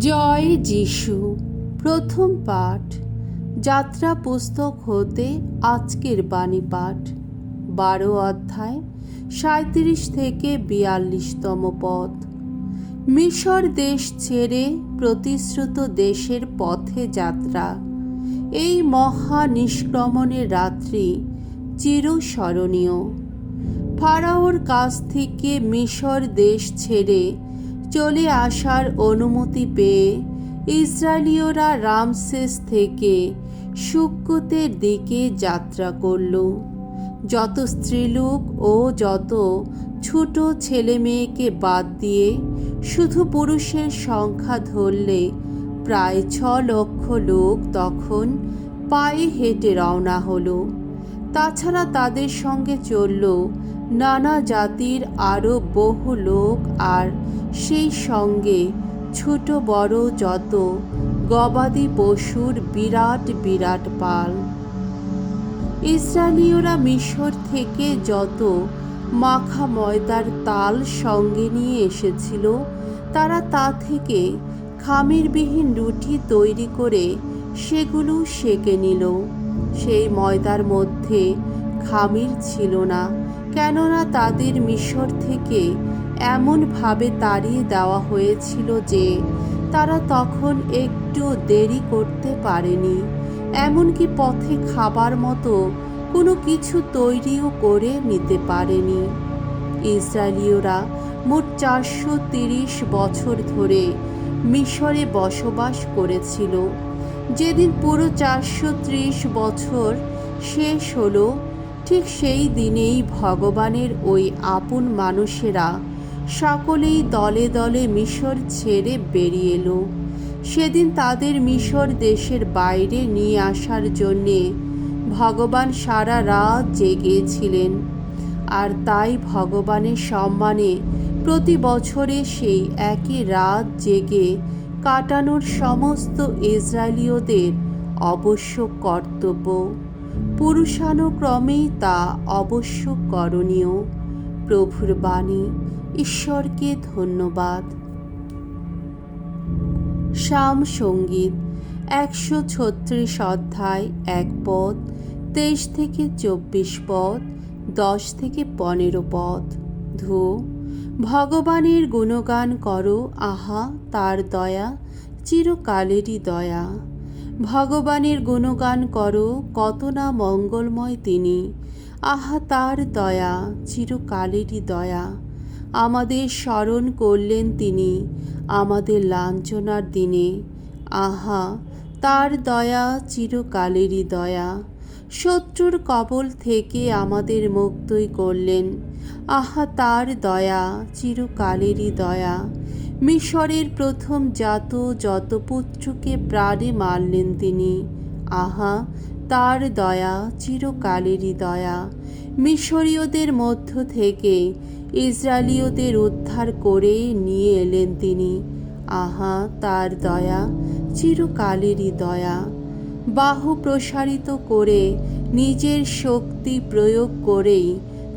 জয় যিশু। প্রথম পাঠ যাত্রা পুস্তক হতে আজকের বাণী পাঠ 12 অধ্যায় 37 থেকে 42তম পদ। মিশর দেশ ছেড়ে প্রতিশ্রুত দেশের পথে যাত্রা। এই মহা নিষ্ক্রমণের রাত্রি চিরস্মরণীয়। ফারাওর কাছ থেকে মিশর দেশ ছেড়ে চলে আসার অনুমতি পেয়ে ইসরায়েলীয়রা রামসেস থেকে সুক্কোতের দিকে যাত্রা করল। যত স্ত্রীলোক ও যত ছোট ছেলে মেয়েকে বাদ দিয়ে শুধু পুরুষের সংখ্যা ধরলে প্রায় 6 লক্ষ লোক তখন পায়ে হেঁটে রওনা হলো। তাছাড়া তাদের সঙ্গে চলল নানা জাতির আরও বহু লোক, আর সেই সঙ্গে ছোট বড় যত গবাদি পশুর বিরাট বিরাট পাল। ইসরায়েলীয়রা মিশর থেকে যত মাখা ময়দার তাল সঙ্গে নিয়ে এসেছিল, তারা তা থেকে খামিরবিহীন রুটি তৈরি করে সেগুলো সেঁকে নিল। সেই ময়দার মধ্যে খামির ছিল না, কেননা তাদের মিশর থেকে এমনভাবে তাড়িয়ে দেওয়া হয়েছিল যে তারা তখন একটু দেরি করতে পারেনি, এমনকি পথে খাবার মতো কোনো কিছু তৈরিও করে নিতে পারেনি। ইসরায়েলীয়রা মোট 430 বছর ধরে মিশরে বসবাস করেছিল। যেদিন পুরো 430 বছর শেষ হলো, ঠিক সেই দিনেই ভগবানের ওই আপন মানুষেরা সকলেই দলে দলে মিশর ছেড়ে বেরিয়ে এলো। সেদিন তাদের মিশর দেশের বাইরে নিয়ে আসার জন্যে ভগবান সারা রাত জেগেছিলেন। আর তাই ভগবানের সম্মানে প্রতি বছরে সেই একই রাত জেগে কাটানোর সমস্ত ইসরায়েলীয়দের অবশ্য কর্তব্য। পুরুষানুক্রমেই তা অবশ্য করণীয়। প্রভুর বাণী। ঈশ্বরকে ধন্যবাদ। সাম সঙ্গীত 136 অধ্যায় 1 পদ, 23 থেকে 24 পদ, 10 থেকে 15 পদ। ধু ভগবানের গুণগান করো, আহা তার দয়া চিরকালেরই দয়া। ভগবানের গুণগান করো, কত না মঙ্গলময় তিনি, আহা তার দয়া চিরকালেরই দয়া। আমাদের স্মরণ করলেন তিনি আমাদের লাঞ্ছনার দিনে, আহা তার দয়া চিরকালেরই দয়া। শত্রুর কবল থেকে আমাদের মুক্তই করলেন, আহা তার দয়া চিরকালেরই দয়া। মিশরের প্রথম জাত যত পুত্রকে প্রাণে মারলেন তিনি, আহা তার দয়া চিরকালেরই দয়া। মিশরীয়দের মধ্য থেকে ইসরায়েলীয়দের উদ্ধার করে নিয়ে এলেন তিনি, আহা তার দয়া চিরকালেরই দয়া। বাহু প্রসারিত করে নিজের শক্তি প্রয়োগ করেই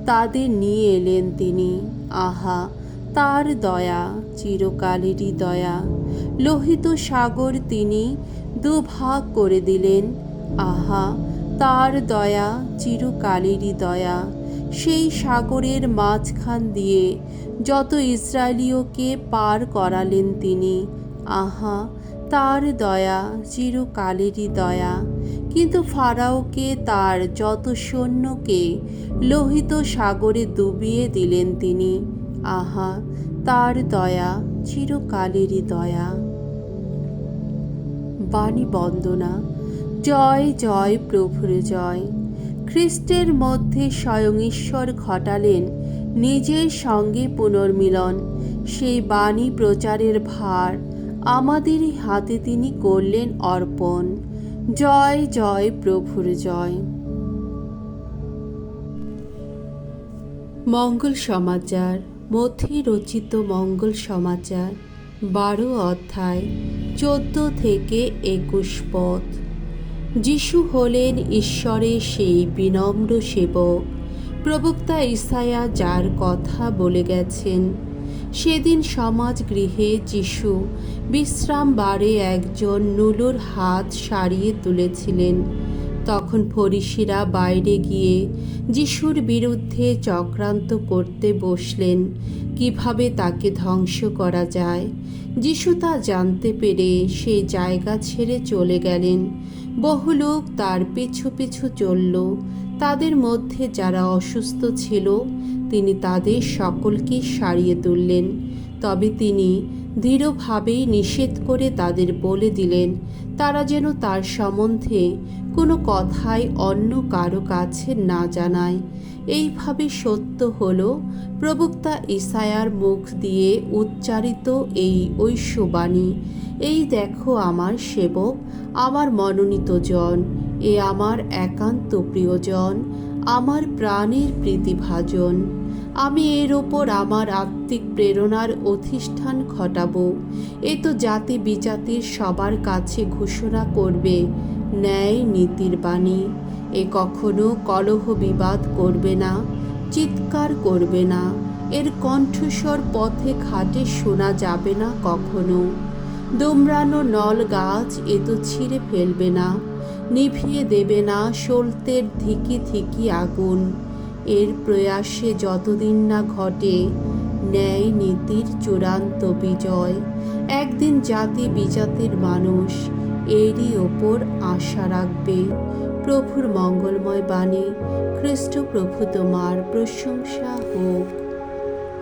তাদের নিয়ে এলেন তিনি, আহা তার দয়া চিরকালেরই দয়া। লোহিত সাগর তিনি দুভাগ করে দিলেন, আহা তার দয়া চিরকালেরই দয়া। সেই সাগরের মাঝখান দিয়ে যত ইসরায়েলীয়কে পার করালেন তিনি, আহা তার দয়া চিরকালেরই দয়া। কিন্তু ফারাওকে তার যত সৈন্যকে লোহিত সাগরে ডুবিয়ে দিলেন তিনি, আহা তার দয়া চিরকালেরই দয়া। বাণী বন্দনা। জয় জয় প্রভুর জয়। খ্রিস্টের মধ্যে স্বয়ং ঈশ্বর ঘটালেন নিজের সঙ্গে পুনর্মিলন। সেই বাণী প্রচারের ভার আমাদেরই হাতে তিনি করলেন অর্পণ। জয় জয় প্রভুর জয়। মঙ্গল সমাচার। মথি রচিত মঙ্গল সমাচার 12 অধ্যায় 14 থেকে 21 পদ। যিশু হলেন ঈশ্বরের সেই বিনম্র সেবক, প্রবক্তা ইসায়া যার কথা বলে গেছেন। সেদিন সমাজ গৃহে যিশু বিশ্রামবারে একজন নুলোর হাত সারিয়ে তুলেছিলেন। তখন ফরিসিরা বাইরে গিয়ে যিশুর বিরুদ্ধে চক্রান্ত করতে বসলেন, কিভাবে তাকে ধ্বংস করা যায়। যিশু তা জানতে পেরে সেই জায়গা ছেড়ে চলে গেলেন। বহু লোক তার পিছু পিছু চলল। তাদের মধ্যে যারা অসুস্থ ছিল তিনি তাদের সকলকে সারিয়ে তুললেন। তবে তিনি দৃঢ়ভাবেই নিষেধ করে তাদের বলে দিলেন তারা যেন তার সম্বন্ধে কোনো কথাই অন্য কারো কাছে না জানায়। এইভাবে সত্য হল প্রবক্তা ইসায়ার মুখ দিয়ে উচ্চারিত এই ঐশ্ববাণী, এই দেখো আমার সেবক, আমার মনোনীত জন, এ আমার একান্ত প্রিয়জন, আমার প্রাণের প্রীতিভাজন। আমি এর ওপর আমার আত্মিক প্রেরণার অধিষ্ঠান ঘটাবো। এ তো জাতি বিজাতির সবার কাছে ঘোষণা করবে ন্যায় নীতির বাণী। এ কখনো কলহ বিবাদ করবে না, চিৎকার করবে না, এর কণ্ঠস্বর পথে ঘাটে শোনা যাবে না কখনো। দোমড়ানো নল গাছ এ তো ছিঁড়ে ফেলবে না, নিভিয়ে দেবে না সলতের ধিকি ধিকি আগুন। এর প্রয়াসে যতদিন না ঘটে ন্যায় নীতির চূড়ান্ত বিজয়, একদিন জাতি বিজাতির মানুষ এরই ওপর আশা রাখবে। প্রভুর মঙ্গলময় বাণী। খ্রিস্ট প্রভু তোমার প্রশংসা হোক।